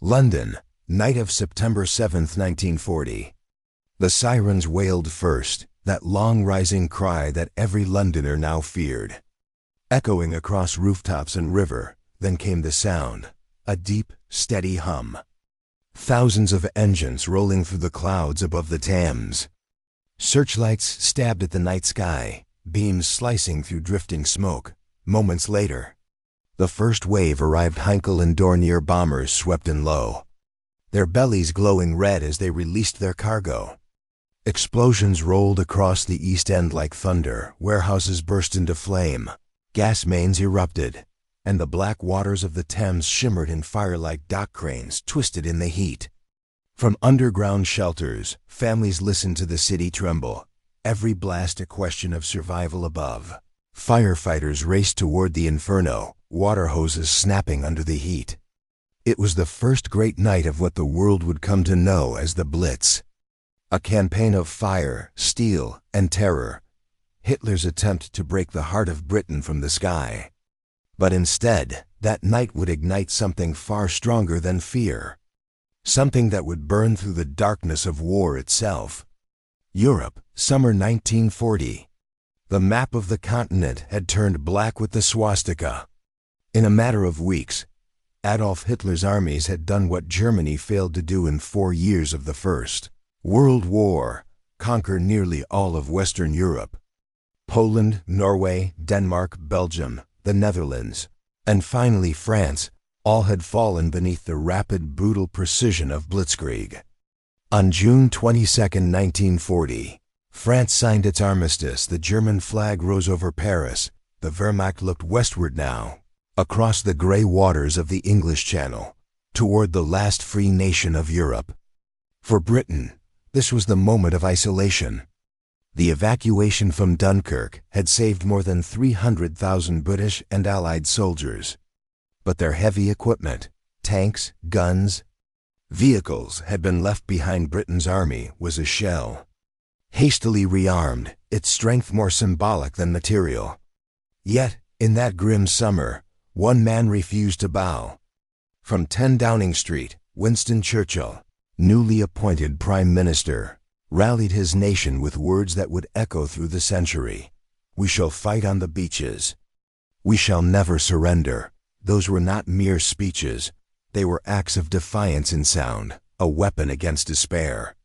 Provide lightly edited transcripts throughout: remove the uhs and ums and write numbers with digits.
London, night of September 7th, 1940. The sirens wailed first, that long rising cry that every Londoner now feared. Echoing across rooftops and river, then came the sound, a deep, steady hum. Thousands of engines rolling through the clouds above the Thames. Searchlights stabbed at the night sky, beams slicing through drifting smoke. Moments later, the first wave arrived. Heinkel and Dornier bombers swept in low, their bellies glowing red as they released their cargo. Explosions rolled across the East End like thunder, warehouses burst into flame, gas mains erupted, and the black waters of the Thames shimmered in fire like dock cranes twisted in the heat. From underground shelters, families listened to the city tremble, every blast a question of survival above. Firefighters raced toward the inferno, water hoses snapping under the heat. It was the first great night of what the world would come to know as the Blitz. A campaign of fire, steel, and terror. Hitler's attempt to break the heart of Britain from the sky. But instead, that night would ignite something far stronger than fear. Something that would burn through the darkness of war itself. Europe, summer 1940. The map of the continent had turned black with the swastika. In a matter of weeks, Adolf Hitler's armies had done what Germany failed to do in 4 years of the First World War, conquer nearly all of Western Europe. Poland, Norway, Denmark, Belgium, the Netherlands, and finally France, all had fallen beneath the rapid, brutal precision of Blitzkrieg. On June 22, 1940, France signed its armistice. The German flag rose over Paris. The Wehrmacht looked westward now, across the gray waters of the English Channel, toward the last free nation of Europe. For Britain, this was the moment of isolation. The evacuation from Dunkirk had saved more than 300,000 British and Allied soldiers. But their heavy equipment, tanks, guns, vehicles had been left behind. Britain's army was a shell. Hastily rearmed, its strength more symbolic than material. Yet, in that grim summer, one man refused to bow. From 10 Downing Street, Winston Churchill, newly appointed Prime Minister, rallied his nation with words that would echo through the century. "We shall fight on the beaches. We shall never surrender." Those were not mere speeches. They were acts of defiance in sound, a weapon against despair.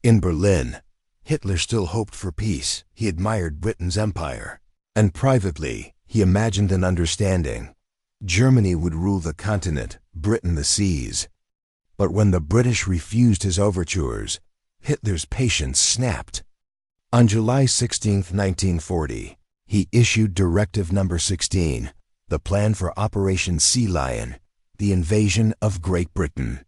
In Berlin, Hitler still hoped for peace. He admired Britain's empire. And privately, he imagined an understanding. Germany would rule the continent, Britain the seas. But when the British refused his overtures, Hitler's patience snapped. On July 16, 1940, he issued Directive No. 16, the plan for Operation Sea Lion, the invasion of Great Britain.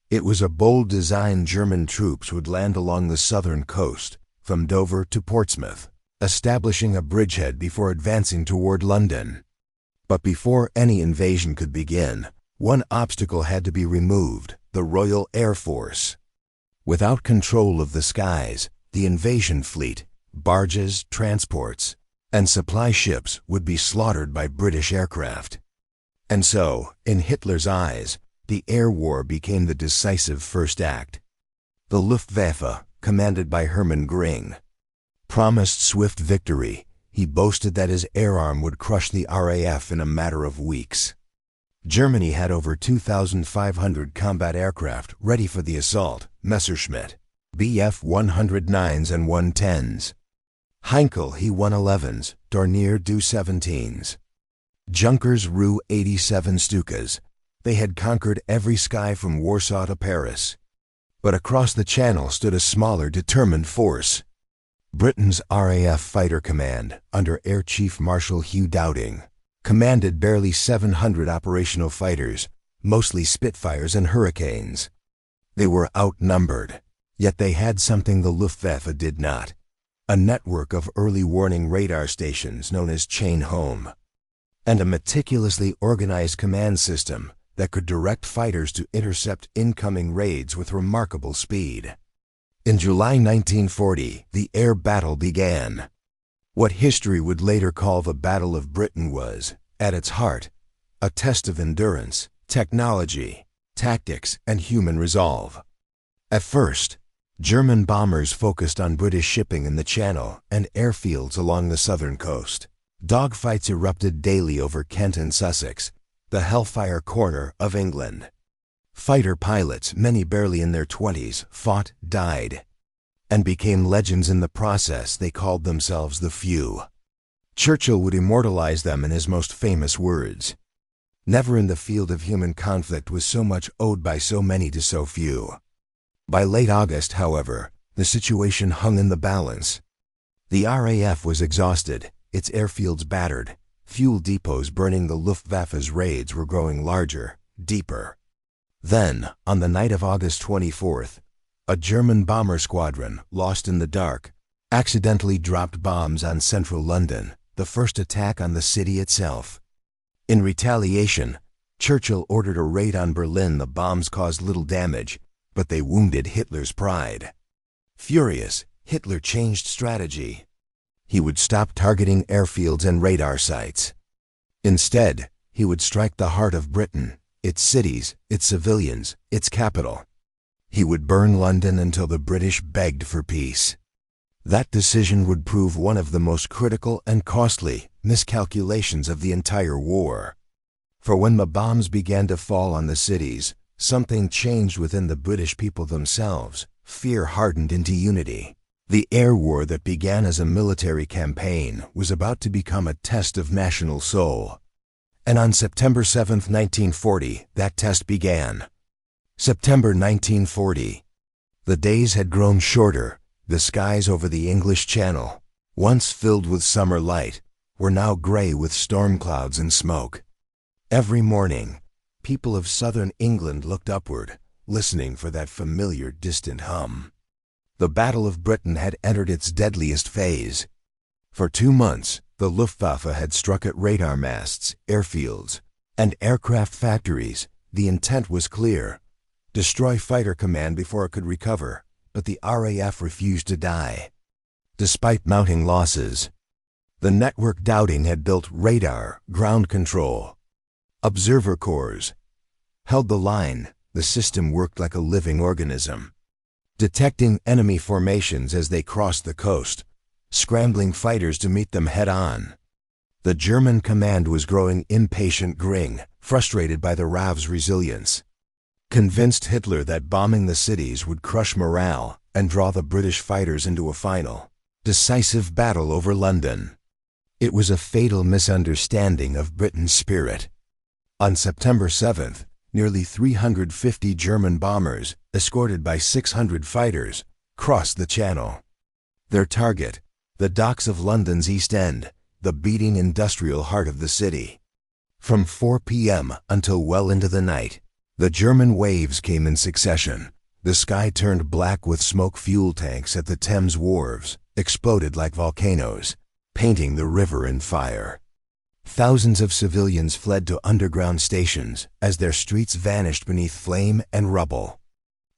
It was a bold design. German troops would land along the southern coast, from Dover to Portsmouth, establishing a bridgehead before advancing toward London. But before any invasion could begin, one obstacle had to be removed: the Royal Air Force. Without control of the skies, the invasion fleet, barges, transports, and supply ships would be slaughtered by British aircraft. And so, in Hitler's eyes, the air war became the decisive first act. The Luftwaffe, commanded by Hermann Göring, promised swift victory. He boasted that his air arm would crush the RAF in a matter of weeks. Germany had over 2,500 combat aircraft ready for the assault: Messerschmitt, Bf 109s and 110s, Heinkel He 111s, Dornier Do 17s, Junkers Ru 87 Stukas. They had conquered every sky from Warsaw to Paris. But across the Channel stood a smaller, determined force. Britain's RAF Fighter Command, under Air Chief Marshal Hugh Dowding, commanded barely 700 operational fighters, mostly Spitfires and Hurricanes. They were outnumbered, yet they had something the Luftwaffe did not: a network of early warning radar stations known as chain home, and a meticulously organized command system that could direct fighters to intercept incoming raids with remarkable speed. In July 1940, the air battle began. What history would later call the Battle of Britain was, at its heart, a test of endurance, technology, tactics, and human resolve. At first, German bombers focused on British shipping in the Channel and airfields along the southern coast. Dogfights erupted daily over Kent and Sussex, the hellfire corner of England. Fighter pilots, many barely in their 20s, fought, died, and became legends in the process. They called themselves the Few. Churchill would immortalize them in his most famous words: "Never in the field of human conflict was so much owed by so many to so few." By late August, however, the situation hung in the balance. The RAF was exhausted, its airfields battered, fuel depots burning. The Luftwaffe's raids were growing larger, deeper. Then, on the night of August 24th, a German bomber squadron, lost in the dark, accidentally dropped bombs on central London, the first attack on the city itself. In retaliation, Churchill ordered a raid on Berlin. The bombs caused little damage, but they wounded Hitler's pride. Furious, Hitler changed strategy. He would stop targeting airfields and radar sites. Instead, he would strike the heart of Britain, its cities, its civilians, its capital. He would burn London until the British begged for peace. That decision would prove one of the most critical and costly miscalculations of the entire war. For when the bombs began to fall on the cities, something changed within the British people themselves. Fear hardened into unity. The air war that began as a military campaign was about to become a test of national soul. And on September 7, 1940, that test began. September 1940. The days had grown shorter. The skies over the English Channel, once filled with summer light, were now gray with storm clouds and smoke. Every morning, people of southern England looked upward, listening for that familiar distant hum. The Battle of Britain had entered its deadliest phase. For 2 months, the Luftwaffe had struck at radar masts, airfields, and aircraft factories. The intent was clear: destroy fighter command before it could recover. But the RAF refused to die. Despite mounting losses, the network Dowding had built radar, ground control, observer corps, held the line. The system worked like a living organism, detecting enemy formations as they crossed the coast, scrambling fighters to meet them head-on. The German command was growing impatient, frustrated by the RAF's resilience, convinced Hitler that bombing the cities would crush morale and draw the British fighters into a final, decisive battle over London. It was a fatal misunderstanding of Britain's spirit. On September 7th, nearly 350 German bombers, escorted by 600 fighters, crossed the Channel. Their target, the docks of London's East End, the beating industrial heart of the city. From 4 p.m. until well into the night, the German waves came in succession. The sky turned black with smoke. Fuel tanks at the Thames wharves exploded like volcanoes, painting the river in fire. Thousands of civilians fled to underground stations as their streets vanished beneath flame and rubble.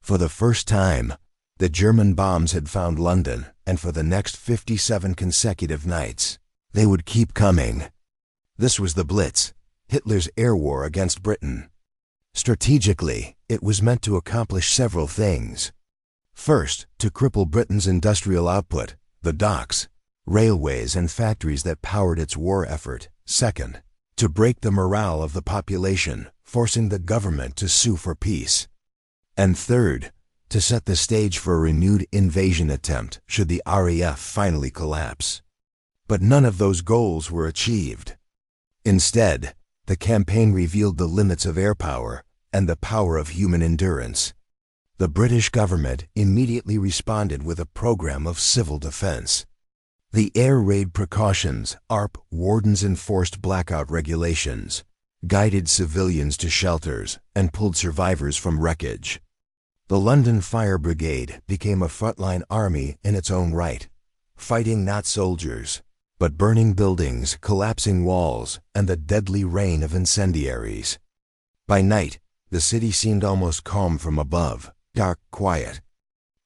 For the first time, the German bombs had found London, and for the next 57 consecutive nights, they would keep coming. This was the Blitz, Hitler's air war against Britain. Strategically, it was meant to accomplish several things. First, to cripple Britain's industrial output, the docks, railways, and factories that powered its war effort. Second, to break the morale of the population, forcing the government to sue for peace. And third, to set the stage for a renewed invasion attempt should the RAF finally collapse. But none of those goals were achieved. Instead, the campaign revealed the limits of air power and the power of human endurance. The British government immediately responded with a program of civil defense. The air raid precautions, ARP wardens enforced blackout regulations, guided civilians to shelters, and pulled survivors from wreckage. The London Fire Brigade became a frontline army in its own right, fighting not soldiers, but burning buildings, collapsing walls, and the deadly rain of incendiaries. By night, the city seemed almost calm from above, dark, quiet,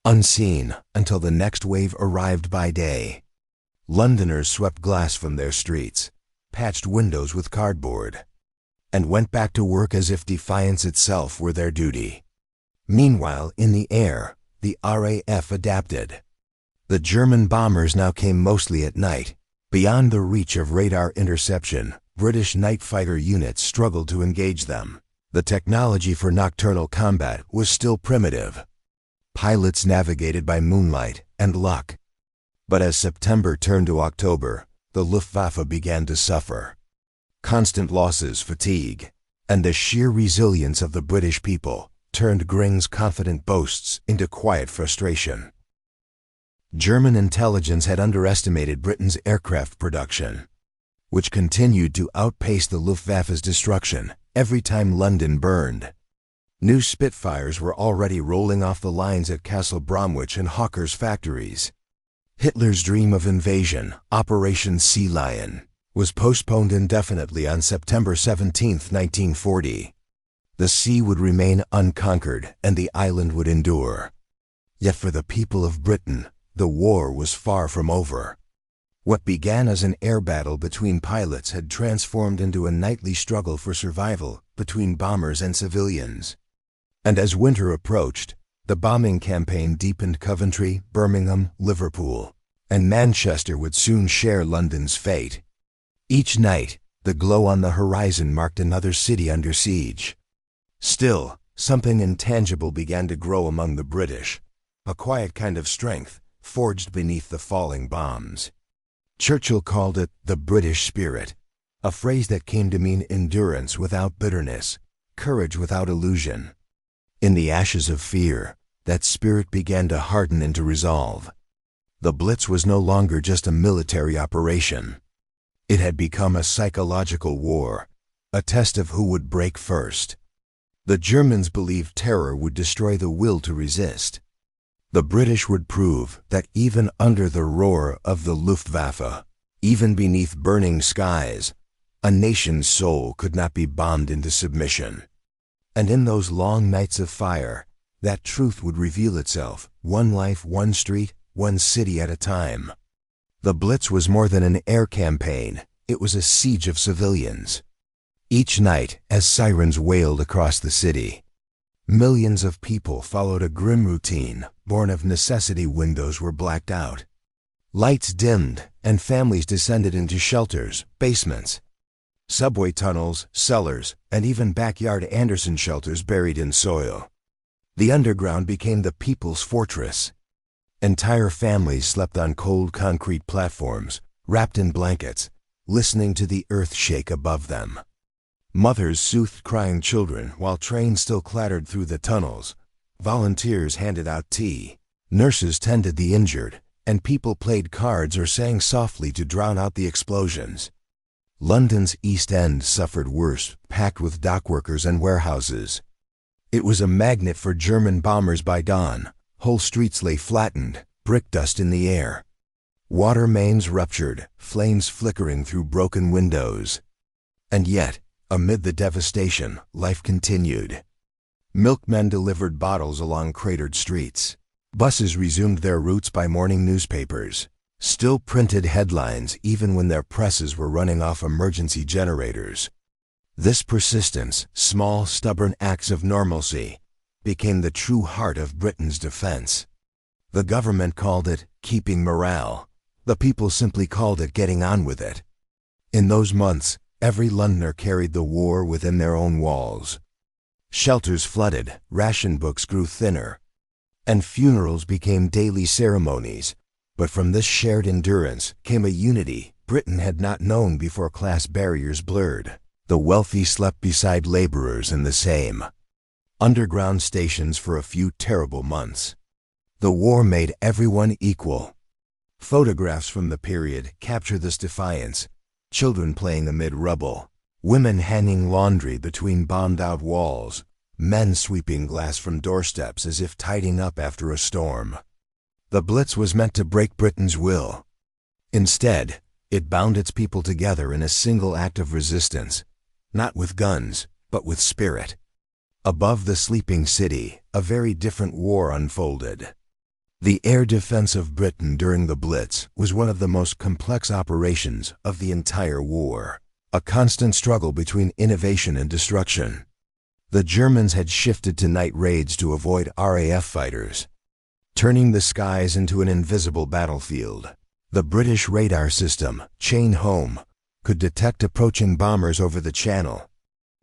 unseen until the next wave arrived by day. Londoners swept glass from their streets, patched windows with cardboard, and went back to work as if defiance itself were their duty. Meanwhile, in the air, the RAF adapted. The German bombers now came mostly at night. Beyond the reach of radar interception, British night fighter units struggled to engage them. The technology for nocturnal combat was still primitive. Pilots navigated by moonlight and luck. But as September turned to October, the Luftwaffe began to suffer. Constant losses, fatigue, and the sheer resilience of the British people turned Gring's confident boasts into quiet frustration. German intelligence had underestimated Britain's aircraft production, which continued to outpace the Luftwaffe's destruction every time London burned. New Spitfires were already rolling off the lines at Castle Bromwich and Hawker's factories. Hitler's dream of invasion, Operation Sea Lion, was postponed indefinitely on September 17, 1940. The sea would remain unconquered and the island would endure. Yet for the people of Britain, the war was far from over. What began as an air battle between pilots had transformed into a nightly struggle for survival between bombers and civilians. And as winter approached, the bombing campaign deepened. Coventry, Birmingham, Liverpool, and Manchester would soon share London's fate. Each night, the glow on the horizon marked another city under siege. Still, something intangible began to grow among the British, a quiet kind of strength forged beneath the falling bombs. Churchill called it the British spirit, a phrase that came to mean endurance without bitterness, courage without illusion. In the ashes of fear, that spirit began to harden into resolve. The Blitz was no longer just a military operation. It had become a psychological war, a test of who would break first. The Germans believed terror would destroy the will to resist. The British would prove that even under the roar of the Luftwaffe, even beneath burning skies, a nation's soul could not be bombed into submission. And in those long nights of fire, that truth would reveal itself, one life, one street, one city at a time. The Blitz was more than an air campaign, it was a siege of civilians. Each night, as sirens wailed across the city, millions of people followed a grim routine, born of necessity. Windows were blacked out. Lights dimmed, and families descended into shelters, basements, subway tunnels, cellars, and even backyard Anderson shelters buried in soil. The underground became the people's fortress. Entire families slept on cold concrete platforms, wrapped in blankets, listening to the earth shake above them. Mothers soothed crying children while trains still clattered through the tunnels. Volunteers handed out tea. Nurses tended the injured, and people played cards or sang softly to drown out the explosions. London's East End suffered worse, packed with dockworkers and warehouses. It was a magnet for German bombers by dawn. Whole streets lay flattened, brick dust in the air. Water mains ruptured, flames flickering through broken windows. And yet, amid the devastation, life continued. Milkmen delivered bottles along cratered streets. Buses resumed their routes by morning newspapers. Still printed headlines even when their presses were running off emergency generators. This persistence, small, stubborn acts of normalcy, became the true heart of Britain's defense. The government called it keeping morale. The people simply called it getting on with it. In those months, every Londoner carried the war within their own walls. Shelters flooded, ration books grew thinner, and funerals became daily ceremonies. But from this shared endurance came a unity Britain had not known before class barriers blurred. The wealthy slept beside laborers in the same underground stations for a few terrible months. The war made everyone equal. Photographs from the period capture this defiance. Children playing amid rubble, women hanging laundry between bombed-out walls, men sweeping glass from doorsteps as if tidying up after a storm. The Blitz was meant to break Britain's will. Instead, it bound its people together in a single act of resistance, not with guns, but with spirit. Above the sleeping city, a very different war unfolded. The air defense of Britain during the Blitz was one of the most complex operations of the entire war. a constant struggle between innovation and destruction. The Germans had shifted to night raids to avoid RAF fighters, turning the skies into an invisible battlefield. The British radar system, Chain Home, could detect approaching bombers over the channel.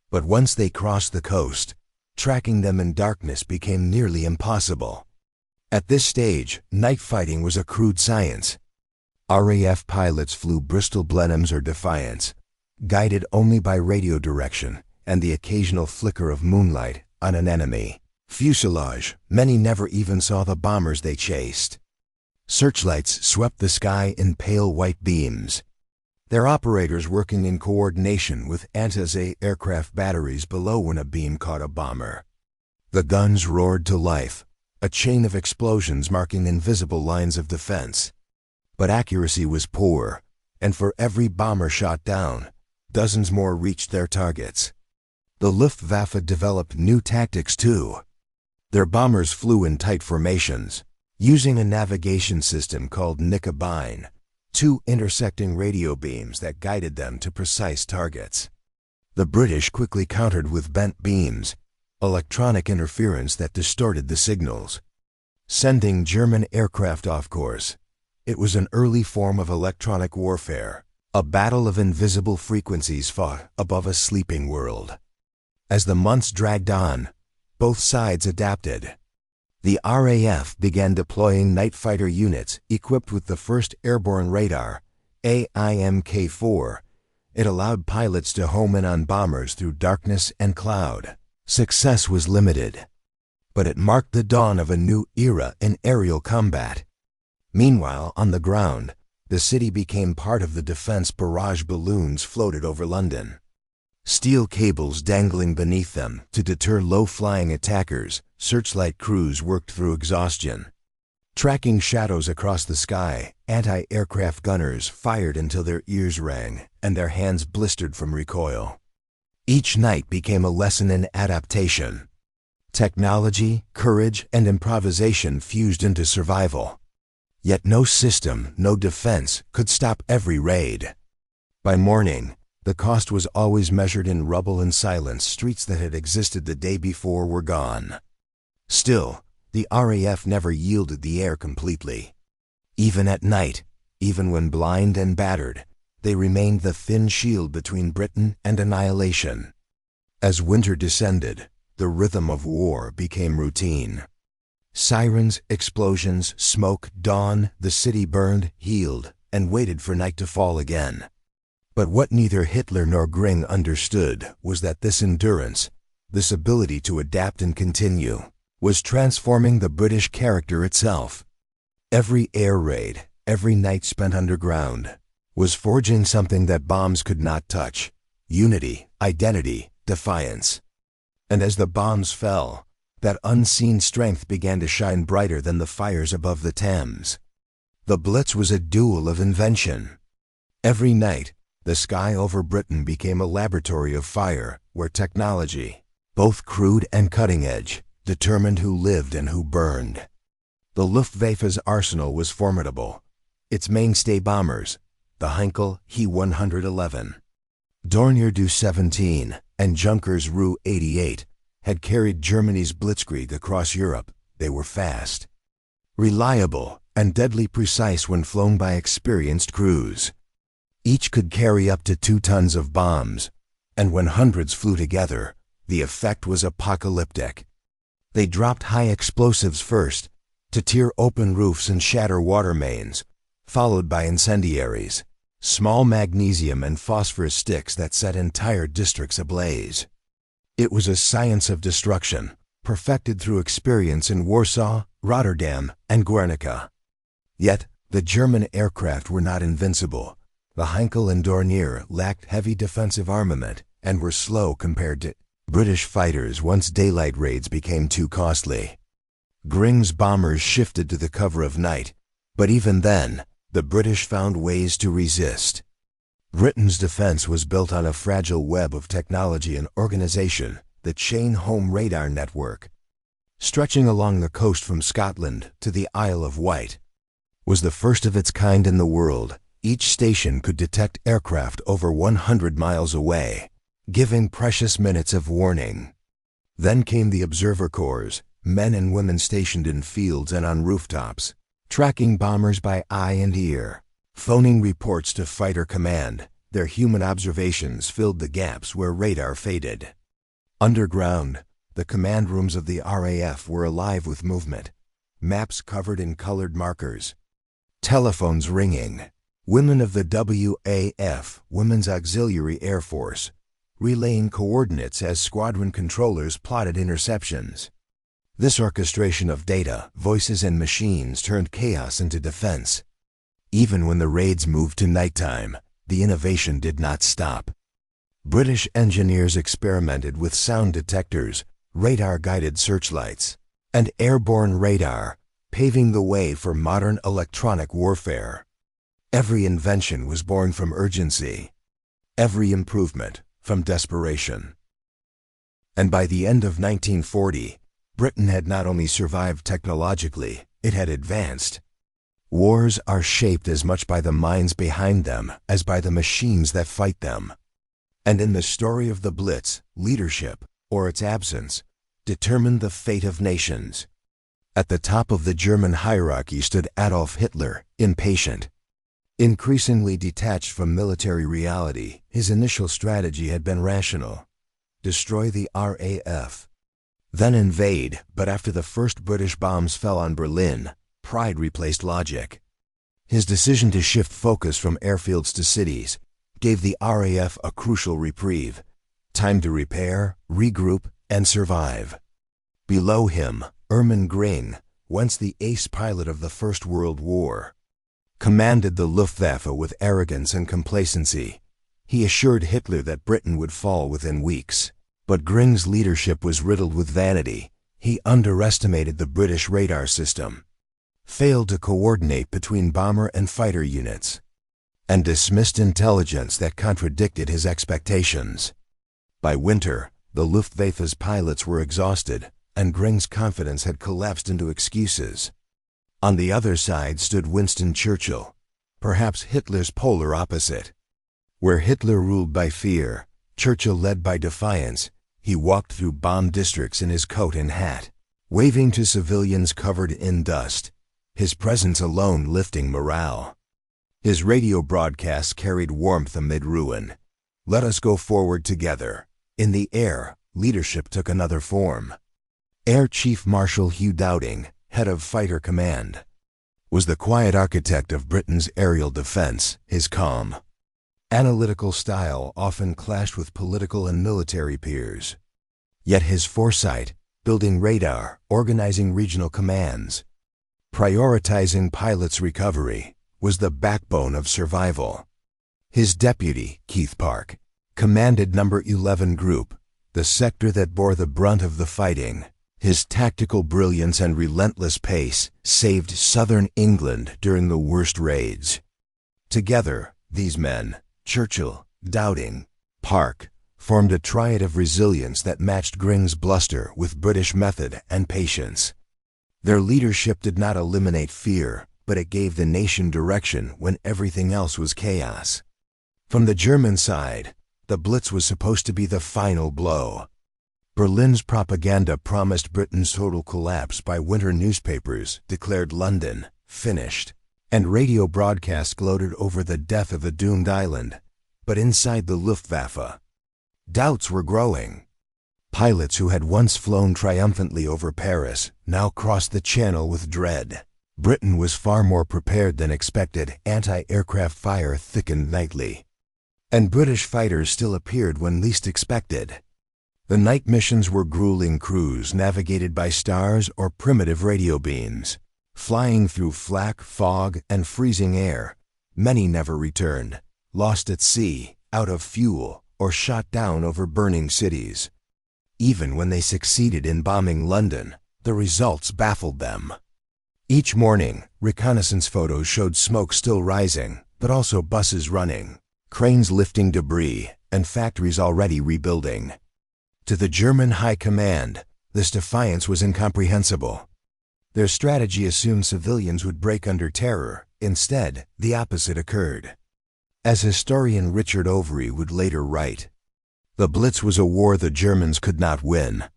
But once they crossed the coast, tracking them in darkness became nearly impossible. At this stage, night fighting was a crude science. RAF pilots flew Bristol Blenheims or Defiance, guided only by radio direction and the occasional flicker of moonlight on an enemy fuselage. Many never even saw the bombers they chased. Searchlights swept the sky in pale white beams, their operators working in coordination with anti-aircraft batteries below when a beam caught a bomber. The guns roared to life, a chain of explosions marking invisible lines of defense. But accuracy was poor, and for every bomber shot down, dozens more reached their targets. The Luftwaffe developed new tactics too. Their bombers flew in tight formations, using a navigation system called Nicobine, two intersecting radio beams that guided them to precise targets. The British quickly countered with bent beams, electronic interference that distorted the signals, sending German aircraft off course. It was an early form of electronic warfare, a battle of invisible frequencies fought above a sleeping world. As the months dragged on, both sides adapted. The RAF began deploying night fighter units equipped with the first airborne radar, AIMK-4. It allowed pilots to home in on bombers through darkness and cloud. Success was limited, but it marked the dawn of a new era in aerial combat. Meanwhile, on the ground, the city became part of the defense. Barrage balloons floated over London, steel cables dangling beneath them to deter low-flying attackers. Searchlight crews worked through exhaustion, tracking shadows across the sky. Anti-aircraft gunners fired until their ears rang and their hands blistered from recoil. Each night became a lesson in adaptation. Technology, courage, and improvisation fused into survival. Yet no system, no defense, could stop every raid. By morning, the cost was always measured in rubble and silence. Streets that had existed the day before were gone. Still, the RAF never yielded the air completely. Even at night, even when blind and battered, they remained the thin shield between Britain and annihilation. As winter descended, the rhythm of war became routine. Sirens, explosions, smoke, dawn, the city burned, healed, and waited for night to fall again. But what neither Hitler nor Göring understood was that this endurance, this ability to adapt and continue, was transforming the British character itself. Every air raid, every night spent underground, was forging something that bombs could not touch: unity, identity, defiance. And as the bombs fell, that unseen strength began to shine brighter than the fires above the Thames. The Blitz was a duel of invention. Every night, the sky over Britain became a laboratory of fire, where technology, both crude and cutting-edge, determined who lived and who burned. The Luftwaffe's arsenal was formidable. Its mainstay bombers, the Heinkel He-111, Dornier Du-17, and Junkers Ru-88, had carried Germany's blitzkrieg across Europe. They were fast, reliable, and deadly precise when flown by experienced crews. Each could carry up to 2 tons of bombs, and when hundreds flew together, the effect was apocalyptic. They dropped high explosives first, to tear open roofs and shatter water mains, followed by incendiaries, small magnesium and phosphorus sticks that set entire districts ablaze. It was a science of destruction, perfected through experience in Warsaw, Rotterdam, and Guernica. Yet, the German aircraft were not invincible. The Heinkel and Dornier lacked heavy defensive armament and were slow compared to British fighters once daylight raids became too costly. Göring's bombers shifted to the cover of night, but even then, the British found ways to resist. Britain's defense was built on a fragile web of technology and organization, the Chain Home radar network, stretching along the coast from Scotland to the Isle of Wight, was the first of its kind in the world, Each station could detect aircraft over 100 miles away, giving precious minutes of warning. Then came the observer corps, men and women stationed in fields and on rooftops, tracking bombers by eye and ear, phoning reports to fighter command. Their human observations filled the gaps where radar faded. Underground, the command rooms of the RAF were alive with movement, maps covered in colored markers, telephones ringing. Women of the WAF, Women's Auxiliary Air Force, relaying coordinates as squadron controllers plotted interceptions. This orchestration of data, voices, and machines turned chaos into defense. Even when the raids moved to nighttime, the innovation did not stop. British engineers experimented with sound detectors, radar-guided searchlights, and airborne radar, paving the way for modern electronic warfare. Every invention was born from urgency, every improvement from desperation. And by the end of 1940, Britain had not only survived technologically, it had advanced. Wars are shaped as much by the minds behind them as by the machines that fight them. And in the story of the Blitz, leadership, or its absence, determined the fate of nations. At the top of the German hierarchy stood Adolf Hitler, impatient. Increasingly detached from military reality, his initial strategy had been rational: destroy the RAF, then invade. But after the first British bombs fell on Berlin, pride replaced logic. His decision to shift focus from airfields to cities gave the RAF a crucial reprieve: time to repair, regroup, and survive. Below him, Erman Gring, once the ace pilot of the First World War, commanded the Luftwaffe with arrogance and complacency. He assured Hitler that Britain would fall within weeks. But Gring's leadership was riddled with vanity. He underestimated the British radar system, failed to coordinate between bomber and fighter units, and dismissed intelligence that contradicted his expectations. By winter, the Luftwaffe's pilots were exhausted, and Gring's confidence had collapsed into excuses. On the other side stood Winston Churchill, perhaps Hitler's polar opposite. Where Hitler ruled by fear, Churchill led by defiance. He walked through bombed districts in his coat and hat, waving to civilians covered in dust, his presence alone lifting morale. His radio broadcasts carried warmth amid ruin. Let us go forward together. In the air, leadership took another form. Air Chief Marshal Hugh Dowding, head of Fighter Command, was the quiet architect of Britain's aerial defense. His calm, analytical style often clashed with political and military peers. Yet his foresight, building radar, organizing regional commands, prioritizing pilots' recovery, was the backbone of survival. His deputy, Keith Park, commanded No. 11 Group, the sector that bore the brunt of the fighting. His tactical brilliance and relentless pace saved southern England during the worst raids. Together, these men, Churchill, Dowding, Park, formed a triad of resilience that matched Gring's bluster with British method and patience. Their leadership did not eliminate fear, but it gave the nation direction when everything else was chaos. From the German side, the Blitz was supposed to be the final blow. Berlin's propaganda promised Britain's total collapse by winter. Newspapers declared London finished, and radio broadcasts gloated over the death of a doomed island. But inside the Luftwaffe, doubts were growing. Pilots who had once flown triumphantly over Paris now crossed the Channel with dread. Britain was far more prepared than expected. Anti-aircraft fire thickened nightly, and British fighters still appeared when least expected. The night missions were grueling crews navigated by stars or primitive radio beams, flying through flak, fog, and freezing air. Many never returned, lost at sea, out of fuel, or shot down over burning cities. Even when they succeeded in bombing London, the results baffled them. Each morning, reconnaissance photos showed smoke still rising, but also buses running, cranes lifting debris, and factories already rebuilding. To the German High Command, this defiance was incomprehensible. Their strategy assumed civilians would break under terror. Instead, the opposite occurred. As historian Richard Overy would later write, "The Blitz was a war the Germans could not win,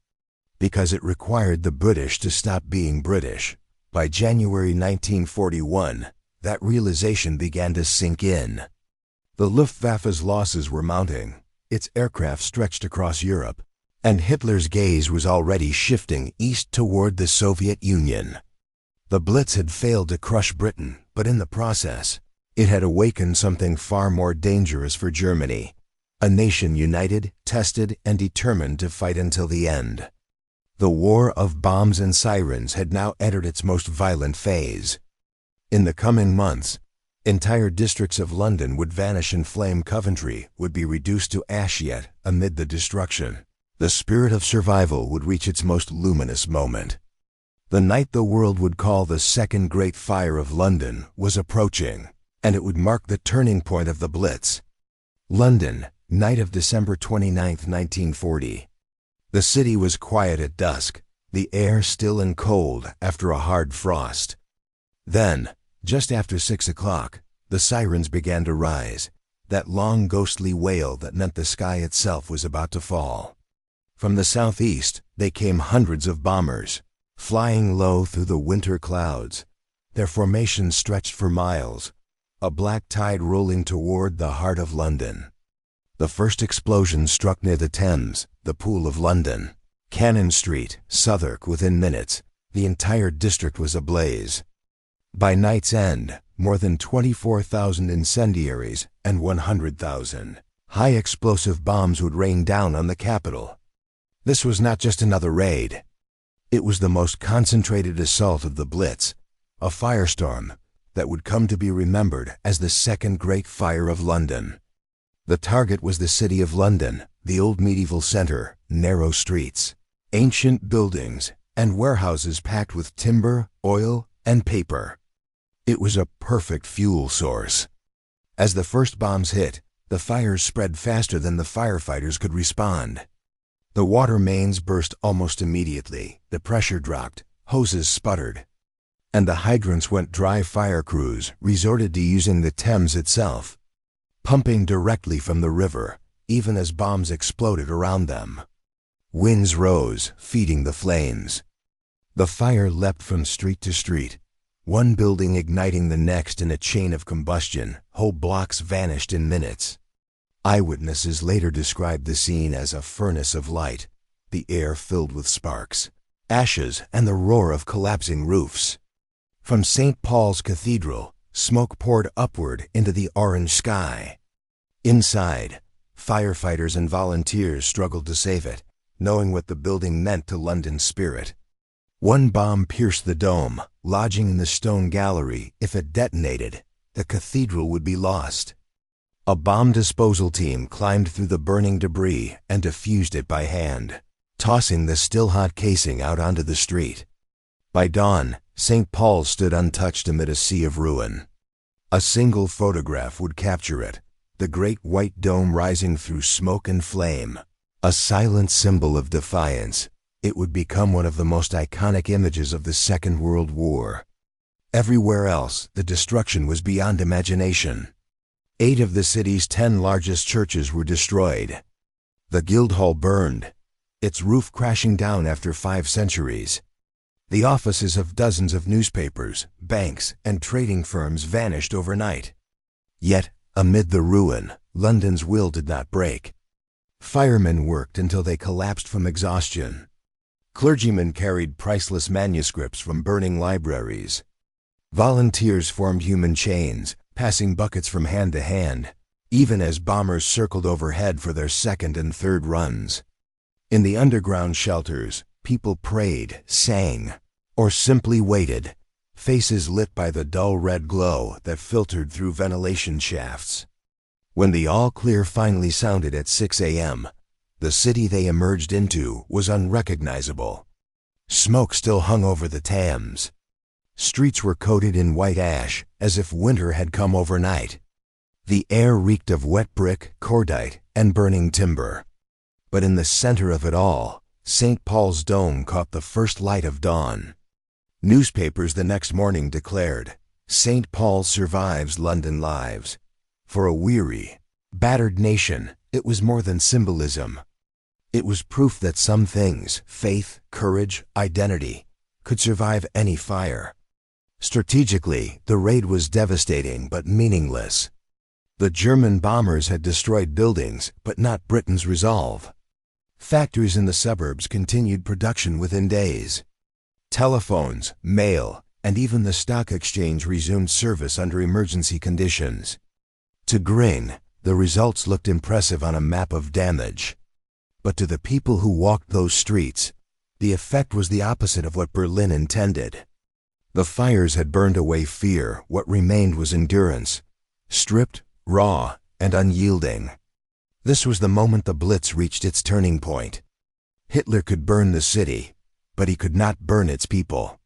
because it required the British to stop being British." By January 1941, that realization began to sink in. The Luftwaffe's losses were mounting, its aircraft stretched across Europe, and Hitler's gaze was already shifting east toward the Soviet Union. The Blitz had failed to crush Britain, but in the process, it had awakened something far more dangerous for Germany, a nation united, tested, and determined to fight until the end. The war of bombs and sirens had now entered its most violent phase. In the coming months, entire districts of London would vanish in flame. Coventry would be reduced to ash. Yet, amid the destruction, the spirit of survival would reach its most luminous moment. The night the world would call the Second Great Fire of London was approaching, and it would mark the turning point of the Blitz. London, night of December 29, 1940. The city was quiet at dusk, the air still and cold after a hard frost. Then, just after 6 o'clock, the sirens began to rise, that long ghostly wail that meant the sky itself was about to fall. From the southeast, they came hundreds of bombers, flying low through the winter clouds. Their formation stretched for miles, a black tide rolling toward the heart of London. The first explosion struck near the Thames, the Pool of London. Cannon Street, Southwark. Within minutes, the entire district was ablaze. By night's end, more than 24,000 incendiaries and 100,000 high-explosive bombs would rain down on the capital. This was not just another raid. It was the most concentrated assault of the Blitz, a firestorm that would come to be remembered as the Second Great Fire of London. The target was the City of London, the old medieval center, narrow streets, ancient buildings, and warehouses packed with timber, oil, and paper. It was a perfect fuel source. As the first bombs hit, the fires spread faster than the firefighters could respond. The water mains burst almost immediately, the pressure dropped, hoses sputtered, and the hydrants went dry. Fire crews resorted to using the Thames itself, pumping directly from the river, even as bombs exploded around them. Winds rose, feeding the flames. The fire leapt from street to street, one building igniting the next in a chain of combustion. Whole blocks vanished in minutes. Eyewitnesses later described the scene as a furnace of light, the air filled with sparks, ashes, and the roar of collapsing roofs. From St. Paul's Cathedral, smoke poured upward into the orange sky. Inside, firefighters and volunteers struggled to save it, knowing what the building meant to London's spirit. One bomb pierced the dome, lodging in the stone gallery. If it detonated, the cathedral would be lost. A bomb disposal team climbed through the burning debris and defused it by hand, tossing the still-hot casing out onto the street. By dawn, St. Paul's stood untouched amid a sea of ruin. A single photograph would capture it, the great white dome rising through smoke and flame. A silent symbol of defiance, it would become one of the most iconic images of the Second World War. Everywhere else, the destruction was beyond imagination. 8 of the city's 10 largest churches were destroyed. The Guildhall burned, its roof crashing down after 5 centuries. The offices of dozens of newspapers, banks, and trading firms vanished overnight. Yet, amid the ruin, London's will did not break. Firemen worked until they collapsed from exhaustion. Clergymen carried priceless manuscripts from burning libraries. Volunteers formed human chains, passing buckets from hand to hand, even as bombers circled overhead for their second and third runs. In the underground shelters, people prayed, sang, or simply waited, faces lit by the dull red glow that filtered through ventilation shafts. When the all-clear finally sounded at 6 a.m., the city they emerged into was unrecognizable. Smoke still hung over the Thames. Streets were coated in white ash, as if winter had come overnight. The air reeked of wet brick, cordite, and burning timber. But in the center of it all, St. Paul's dome caught the first light of dawn. Newspapers the next morning declared, "St. Paul survives, London lives." For a weary, battered nation, it was more than symbolism. It was proof that some things, faith, courage, identity, could survive any fire. Strategically, the raid was devastating but meaningless. The German bombers had destroyed buildings, but not Britain's resolve. Factories in the suburbs continued production within days. Telephones, mail, and even the stock exchange resumed service under emergency conditions. To Gring, the results looked impressive on a map of damage. But to the people who walked those streets, the effect was the opposite of what Berlin intended. The fires had burned away fear. What remained was endurance, stripped, raw, and unyielding. This was the moment the Blitz reached its turning point. Hitler could burn the city, but he could not burn its people.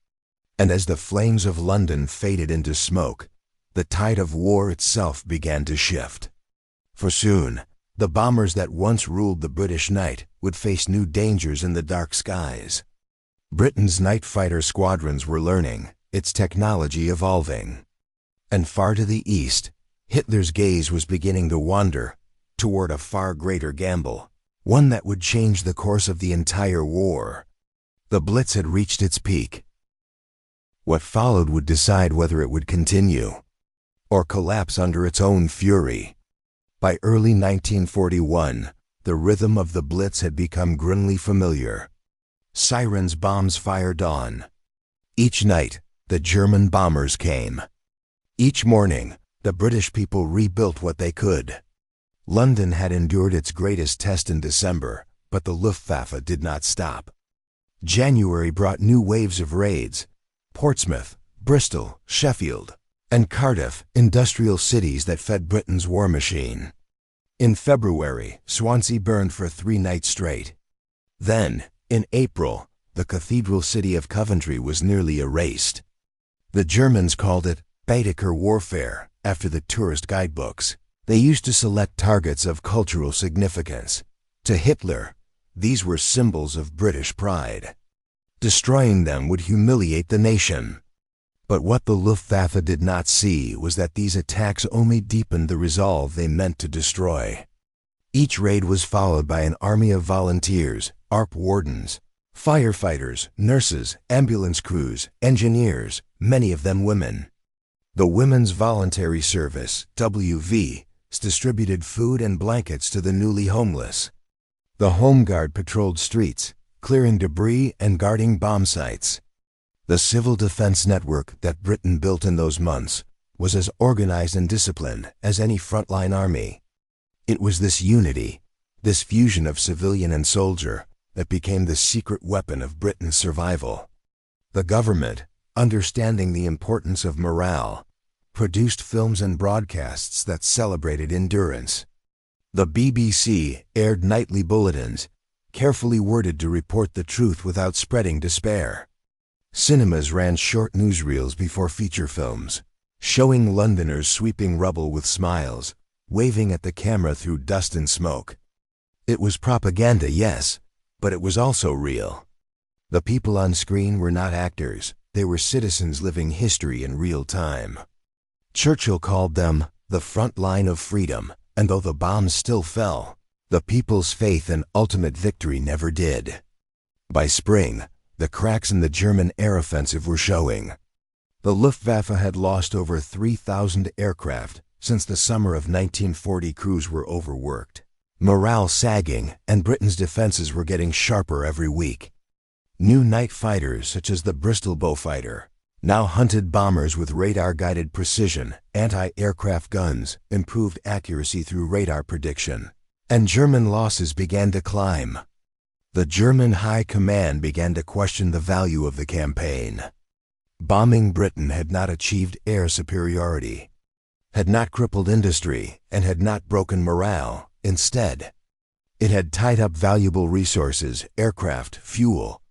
And as the flames of London faded into smoke, the tide of war itself began to shift. For soon, the bombers that once ruled the British night would face new dangers in the dark skies. Britain's night fighter squadrons were learning, its technology evolving. And far to the east, Hitler's gaze was beginning to wander toward a far greater gamble, one that would change the course of the entire war. The Blitz had reached its peak. What followed would decide whether it would continue or collapse under its own fury. By early 1941, the rhythm of the Blitz had become grimly familiar. Sirens, bombs fired on. Each night, the German bombers came. Each morning, the British people rebuilt what they could. London had endured its greatest test in December, but the Luftwaffe did not stop. January brought new waves of raids. Portsmouth, Bristol, Sheffield, and Cardiff, industrial cities that fed Britain's war machine. In February, Swansea burned for 3 nights straight. Then, in April, the cathedral city of Coventry was nearly erased. The Germans called it Baedeker warfare, after the tourist guidebooks. They used to select targets of cultural significance. To Hitler, these were symbols of British pride. Destroying them would humiliate the nation. But what the Luftwaffe did not see was that these attacks only deepened the resolve they meant to destroy. Each raid was followed by an army of volunteers, ARP wardens, firefighters, nurses, ambulance crews, engineers, many of them women. The Women's Voluntary Service, WV, distributed food and blankets to the newly homeless. The Home Guard patrolled streets, clearing debris and guarding bomb sites. The civil defense network that Britain built in those months was as organized and disciplined as any frontline army. It was this unity, this fusion of civilian and soldier, that became the secret weapon of Britain's survival. The government, understanding the importance of morale, produced films and broadcasts that celebrated endurance. The BBC aired nightly bulletins, carefully worded to report the truth without spreading despair. Cinemas ran short newsreels before feature films, showing Londoners sweeping rubble with smiles, waving at the camera through dust and smoke. It was propaganda, yes, but it was also real. The people on screen were not actors, they were citizens living history in real time. Churchill called them the front line of freedom, and though the bombs still fell, the people's faith in ultimate victory never did. By spring, the cracks in the German air offensive were showing. The Luftwaffe had lost over 3,000 aircraft since the summer of 1940. Crews were overworked, morale sagging, and Britain's defenses were getting sharper every week. New night fighters such as the Bristol Beaufighter now hunted bombers with radar-guided precision, anti-aircraft guns, improved accuracy through radar prediction, and German losses began to climb. The German High Command began to question the value of the campaign. Bombing Britain had not achieved air superiority, had not crippled industry, and had not broken morale. Instead, it had tied up valuable resources, aircraft, fuel,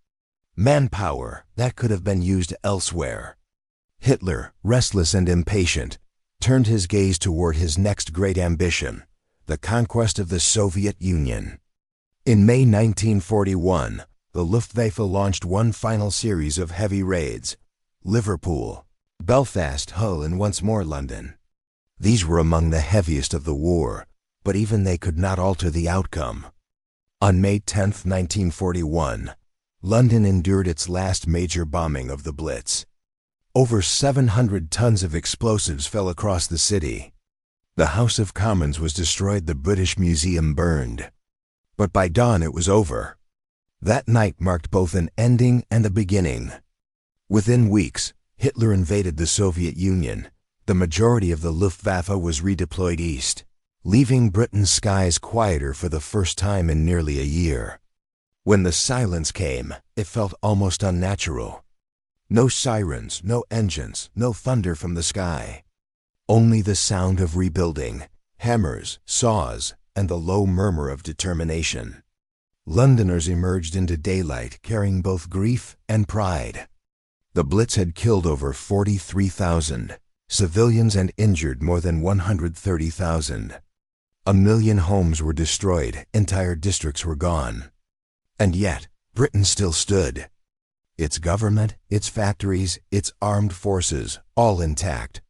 manpower that could have been used elsewhere. Hitler, restless and impatient, turned his gaze toward his next great ambition, the conquest of the Soviet Union. In May 1941, the Luftwaffe launched one final series of heavy raids, Liverpool, Belfast, Hull, and once more London. These were among the heaviest of the war, but even they could not alter the outcome. On May 10, 1941, London endured its last major bombing of the Blitz. Over 700 tons of explosives fell across the city. The House of Commons was destroyed, the British Museum burned. But by dawn it was over. That night marked both an ending and a beginning. Within weeks, Hitler invaded the Soviet Union. The majority of the Luftwaffe was redeployed east, leaving Britain's skies quieter for the first time in nearly a year. When the silence came, it felt almost unnatural. No sirens, no engines, no thunder from the sky. Only the sound of rebuilding, hammers, saws, and the low murmur of determination. Londoners emerged into daylight carrying both grief and pride. The Blitz had killed over 43,000 civilians and injured more than 130,000. 1 million homes were destroyed, entire districts were gone. And yet, Britain still stood. Its government, its factories, its armed forces, all intact.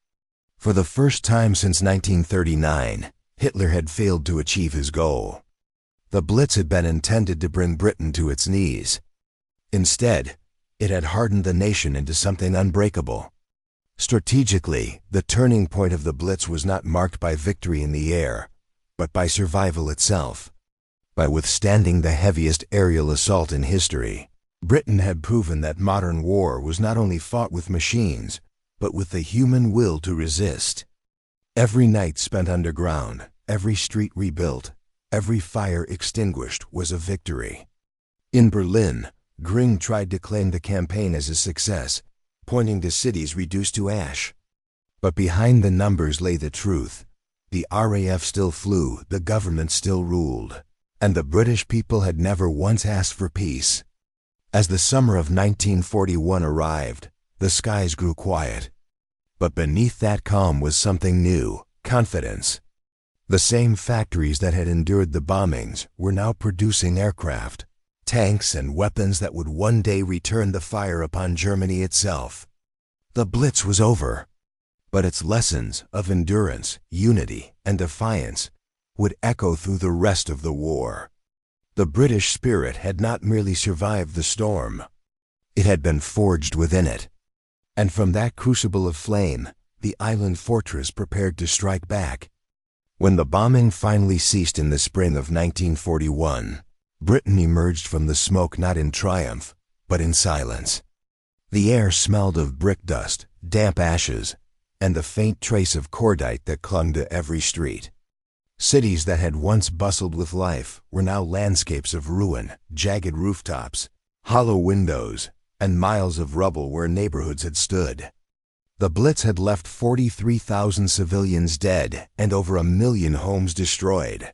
For the first time since 1939, Hitler had failed to achieve his goal. The Blitz had been intended to bring Britain to its knees. Instead, it had hardened the nation into something unbreakable. Strategically, the turning point of the Blitz was not marked by victory in the air, but by survival itself. By withstanding the heaviest aerial assault in history, Britain had proven that modern war was not only fought with machines, but with the human will to resist. Every night spent underground, every street rebuilt, every fire extinguished was a victory. In Berlin, Göring tried to claim the campaign as a success, pointing to cities reduced to ash. But behind the numbers lay the truth. The RAF still flew, the government still ruled, and the British people had never once asked for peace. As the summer of 1941 arrived, the skies grew quiet. But beneath that calm was something new, confidence. The same factories that had endured the bombings were now producing aircraft, tanks, and weapons that would one day return the fire upon Germany itself. The Blitz was over, but its lessons of endurance, unity, and defiance would echo through the rest of the war. The British spirit had not merely survived the storm, it had been forged within it. And from that crucible of flame, the island fortress prepared to strike back. When the bombing finally ceased in the spring of 1941, Britain emerged from the smoke not in triumph, but in silence. The air smelled of brick dust, damp ashes, and the faint trace of cordite that clung to every street. Cities that had once bustled with life were now landscapes of ruin, jagged rooftops, hollow windows, and miles of rubble where neighborhoods had stood. The Blitz had left 43,000 civilians dead and over 1 million homes destroyed.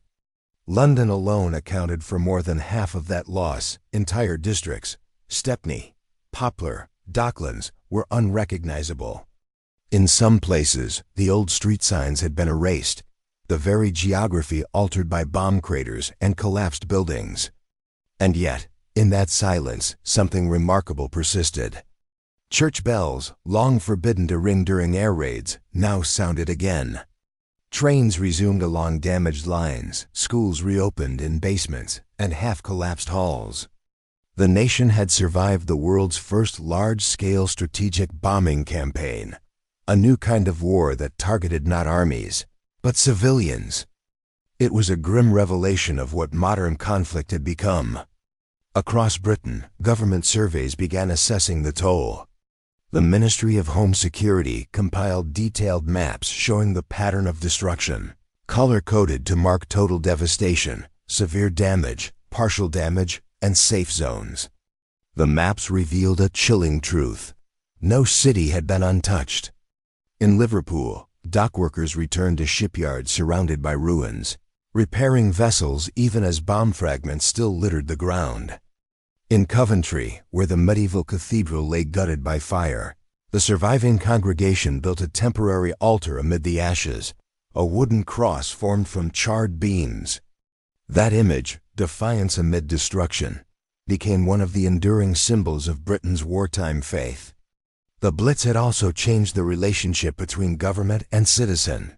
London alone accounted for more than half of that loss. Entire districts, Stepney, Poplar, Docklands, were unrecognizable. In some places, the old street signs had been erased, the very geography altered by bomb craters and collapsed buildings. And yet, in that silence, something remarkable persisted. Church bells, long forbidden to ring during air raids, now sounded again. Trains resumed along damaged lines, schools reopened in basements and half-collapsed halls. The nation had survived the world's first large-scale strategic bombing campaign, a new kind of war that targeted not armies, but civilians. It was a grim revelation of what modern conflict had become. Across Britain, government surveys began assessing the toll. The Ministry of Home Security compiled detailed maps showing the pattern of destruction, color-coded to mark total devastation, severe damage, partial damage, and safe zones. The maps revealed a chilling truth. No city had been untouched. In Liverpool, dockworkers returned to shipyards surrounded by ruins, repairing vessels even as bomb fragments still littered the ground. In Coventry, where the medieval cathedral lay gutted by fire, the surviving congregation built a temporary altar amid the ashes, a wooden cross formed from charred beams. That image, defiance amid destruction, became one of the enduring symbols of Britain's wartime faith. The Blitz had also changed the relationship between government and citizen.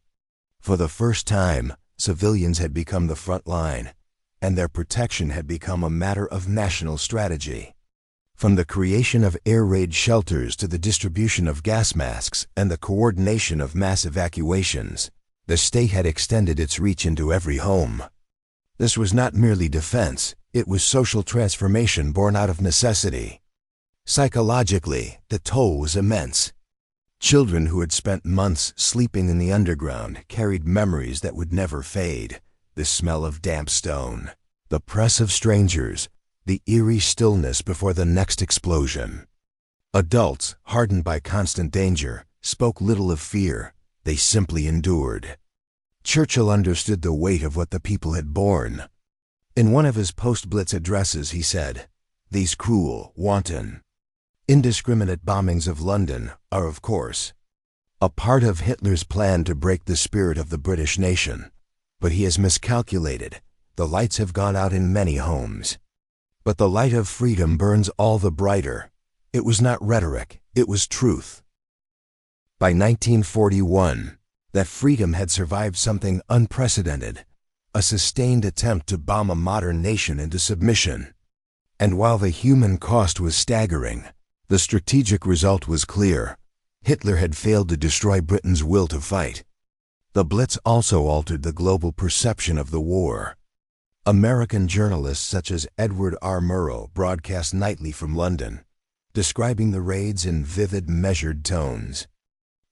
For the first time, civilians had become the front line, and their protection had become a matter of national strategy. From the creation of air raid shelters to the distribution of gas masks and the coordination of mass evacuations, the state had extended its reach into every home. This was not merely defense, it was social transformation born out of necessity. Psychologically, the toll was immense. Children who had spent months sleeping in the underground carried memories that would never fade: the smell of damp stone, the press of strangers, the eerie stillness before the next explosion. Adults, hardened by constant danger, spoke little of fear, they simply endured. Churchill understood the weight of what the people had borne. In one of his post-Blitz addresses he said, "These cruel, wanton, indiscriminate bombings of London are, of course, a part of Hitler's plan to break the spirit of the British nation. But he has miscalculated. The lights have gone out in many homes. But the light of freedom burns all the brighter. It was not rhetoric, it was truth." By 1941, that freedom had survived something unprecedented, a sustained attempt to bomb a modern nation into submission. And while the human cost was staggering, the strategic result was clear. Hitler had failed to destroy Britain's will to fight. The Blitz also altered the global perception of the war. American journalists such as Edward R. Murrow broadcast nightly from London, describing the raids in vivid, measured tones.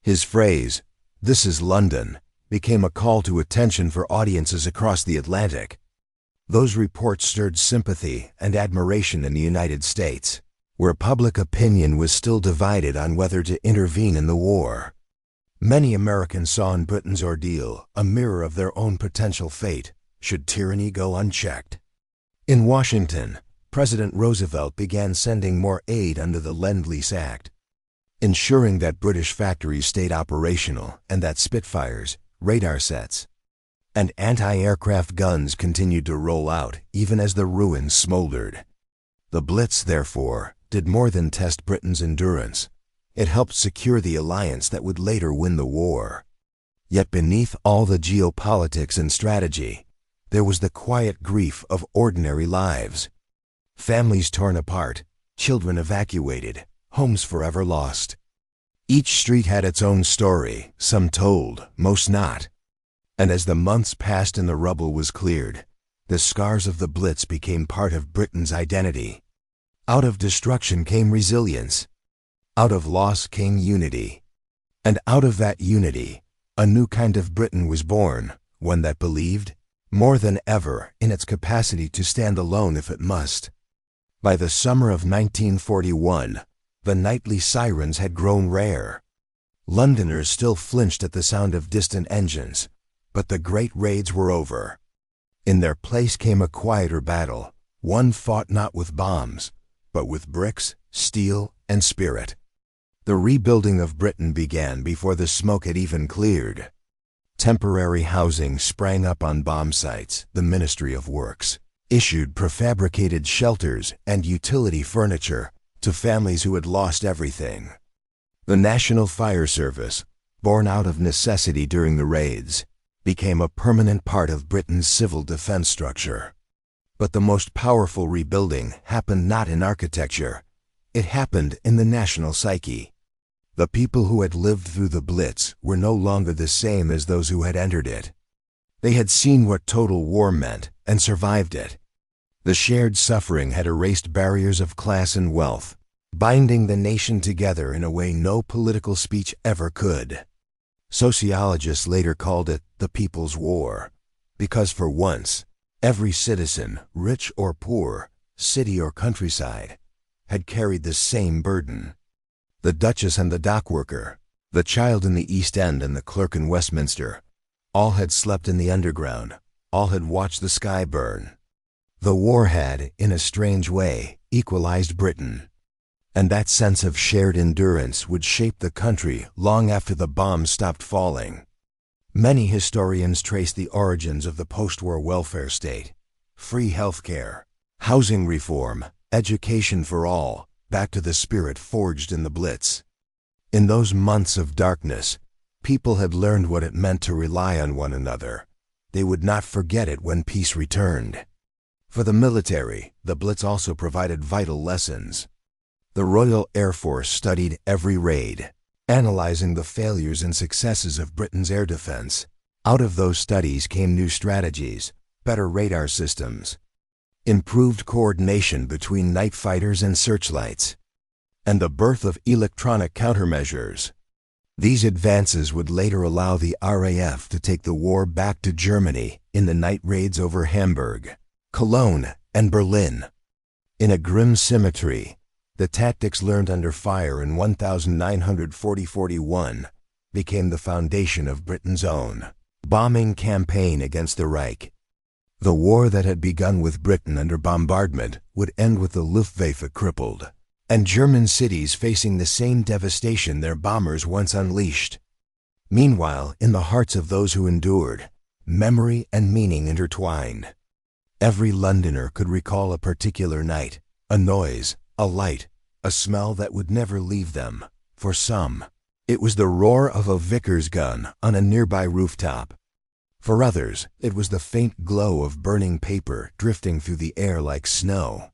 His phrase, "This is London," became a call to attention for audiences across the Atlantic. Those reports stirred sympathy and admiration in the United States, where public opinion was still divided on whether to intervene in the war. Many Americans saw in Britain's ordeal a mirror of their own potential fate, should tyranny go unchecked. In Washington, President Roosevelt began sending more aid under the Lend-Lease Act, ensuring that British factories stayed operational and that Spitfires, radar sets, and anti-aircraft guns continued to roll out even as the ruins smoldered. The Blitz, therefore, did more than test Britain's endurance. It helped secure the alliance that would later win the war. Yet beneath all the geopolitics and strategy, there was the quiet grief of ordinary lives. Families torn apart, children evacuated, homes forever lost. Each street had its own story, some told, most not. And as the months passed and the rubble was cleared, the scars of the Blitz became part of Britain's identity. Out of destruction came resilience. Out of loss came unity. And out of that unity, a new kind of Britain was born, one that believed, more than ever, in its capacity to stand alone if it must. By the summer of 1941, the nightly sirens had grown rare. Londoners still flinched at the sound of distant engines, but the great raids were over. In their place came a quieter battle, one fought not with bombs, but with bricks, steel, and spirit. The rebuilding of Britain began before the smoke had even cleared. Temporary housing sprang up on bomb sites. The Ministry of Works issued prefabricated shelters and utility furniture to families who had lost everything. The National Fire Service, born out of necessity during the raids, became a permanent part of Britain's civil defense structure. But the most powerful rebuilding happened not in architecture. It happened in the national psyche. The people who had lived through the Blitz were no longer the same as those who had entered it. They had seen what total war meant and survived it. The shared suffering had erased barriers of class and wealth, binding the nation together in a way no political speech ever could. Sociologists later called it the People's War, because for once, every citizen, rich or poor, city or countryside, had carried the same burden. The Duchess and the dockworker, the child in the East End and the clerk in Westminster, all had slept in the underground, all had watched the sky burn. The war had, in a strange way, equalized Britain. And that sense of shared endurance would shape the country long after the bombs stopped falling. Many historians trace the origins of the post-war welfare state: free health care, housing reform, education for all, back to the spirit forged in the Blitz. In those months of darkness, people had learned what it meant to rely on one another. They would not forget it when peace returned. For the military, the Blitz also provided vital lessons. The Royal Air Force studied every raid, analyzing the failures and successes of Britain's air defense. Out of those studies came new strategies, better radar systems, improved coordination between night fighters and searchlights, and the birth of electronic countermeasures. These advances would later allow the RAF to take the war back to Germany in the night raids over Hamburg, Cologne, and Berlin. In a grim symmetry, the tactics learned under fire in 1940-41 became the foundation of Britain's own bombing campaign against the Reich. The war that had begun with Britain under bombardment would end with the Luftwaffe crippled, and German cities facing the same devastation their bombers once unleashed. Meanwhile, in the hearts of those who endured, memory and meaning intertwined. Every Londoner could recall a particular night, a noise, a light, a smell that would never leave them. For some, it was the roar of a Vickers gun on a nearby rooftop. For others, it was the faint glow of burning paper drifting through the air like snow.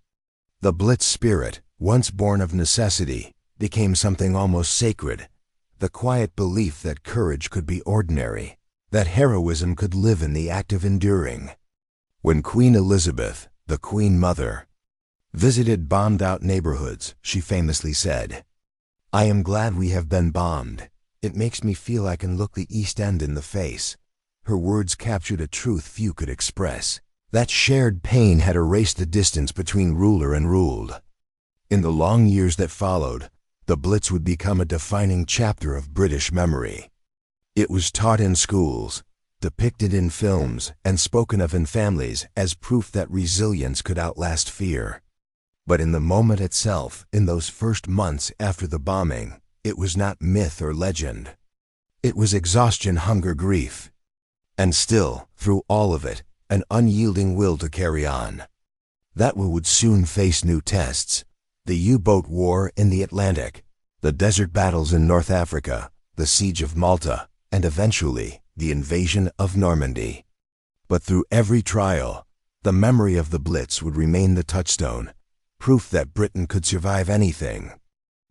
The Blitz spirit, once born of necessity, became something almost sacred, the quiet belief that courage could be ordinary, that heroism could live in the act of enduring. When Queen Elizabeth, the Queen Mother, visited bombed-out neighborhoods, she famously said, "I am glad we have been bombed. It makes me feel I can look the East End in the face." Her words captured a truth few could express. That shared pain had erased the distance between ruler and ruled. In the long years that followed, the Blitz would become a defining chapter of British memory. It was taught in schools, depicted in films, and spoken of in families as proof that resilience could outlast fear. But in the moment itself, in those first months after the bombing, it was not myth or legend. It was exhaustion, hunger, grief. And still, through all of it, an unyielding will to carry on. That will would soon face new tests. The U-boat war in the Atlantic, the desert battles in North Africa, the siege of Malta, and eventually, the invasion of Normandy. But through every trial, the memory of the Blitz would remain the touchstone, proof that Britain could survive anything.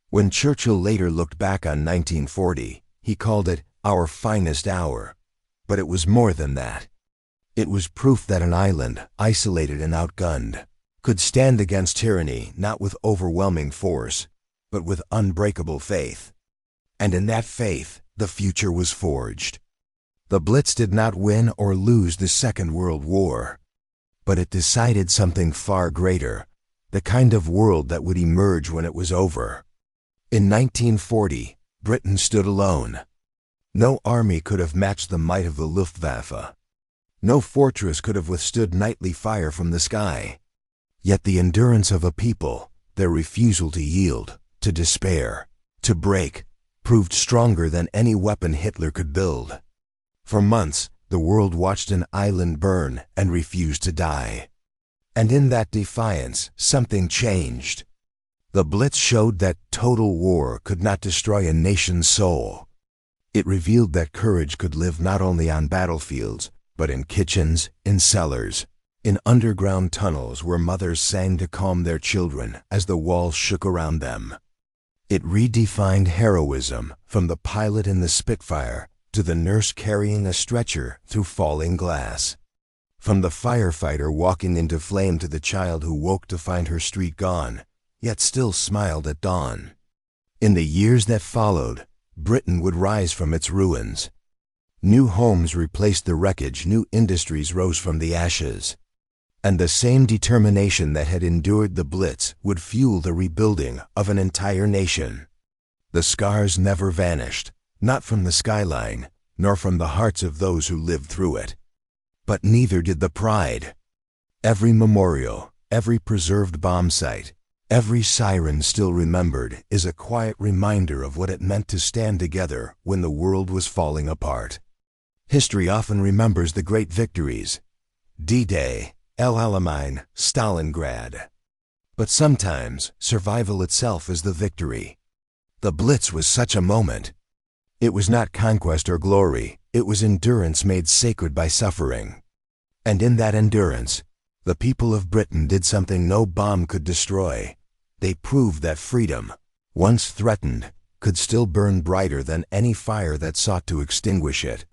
When Churchill later looked back on 1940, he called it our finest hour. But it was more than that. It was proof that an island, isolated and outgunned, could stand against tyranny not with overwhelming force, but with unbreakable faith. And in that faith, the future was forged. The Blitz did not win or lose the Second World War, but it decided something far greater, the kind of world that would emerge when it was over. In 1940, Britain stood alone. No army could have matched the might of the Luftwaffe. No fortress could have withstood nightly fire from the sky. Yet the endurance of a people, their refusal to yield, to despair, to break, proved stronger than any weapon Hitler could build. For months, the world watched an island burn and refused to die. And in that defiance, something changed. The Blitz showed that total war could not destroy a nation's soul. It revealed that courage could live not only on battlefields, but in kitchens, in cellars, in underground tunnels where mothers sang to calm their children as the walls shook around them. It redefined heroism from the pilot in the Spitfire to the nurse carrying a stretcher through falling glass. From the firefighter walking into flame to the child who woke to find her street gone, yet still smiled at dawn. In the years that followed, Britain would rise from its ruins. New homes replaced the wreckage, new industries rose from the ashes. And the same determination that had endured the Blitz would fuel the rebuilding of an entire nation. The scars never vanished, not from the skyline, nor from the hearts of those who lived through it. But neither did the pride. Every memorial, every preserved bomb site, every siren still remembered is a quiet reminder of what it meant to stand together when the world was falling apart. History often remembers the great victories, D-Day, El Alamein, Stalingrad. But sometimes, survival itself is the victory. The Blitz was such a moment. It was not conquest or glory, it was endurance made sacred by suffering. And in that endurance, the people of Britain did something no bomb could destroy. They proved that freedom, once threatened, could still burn brighter than any fire that sought to extinguish it.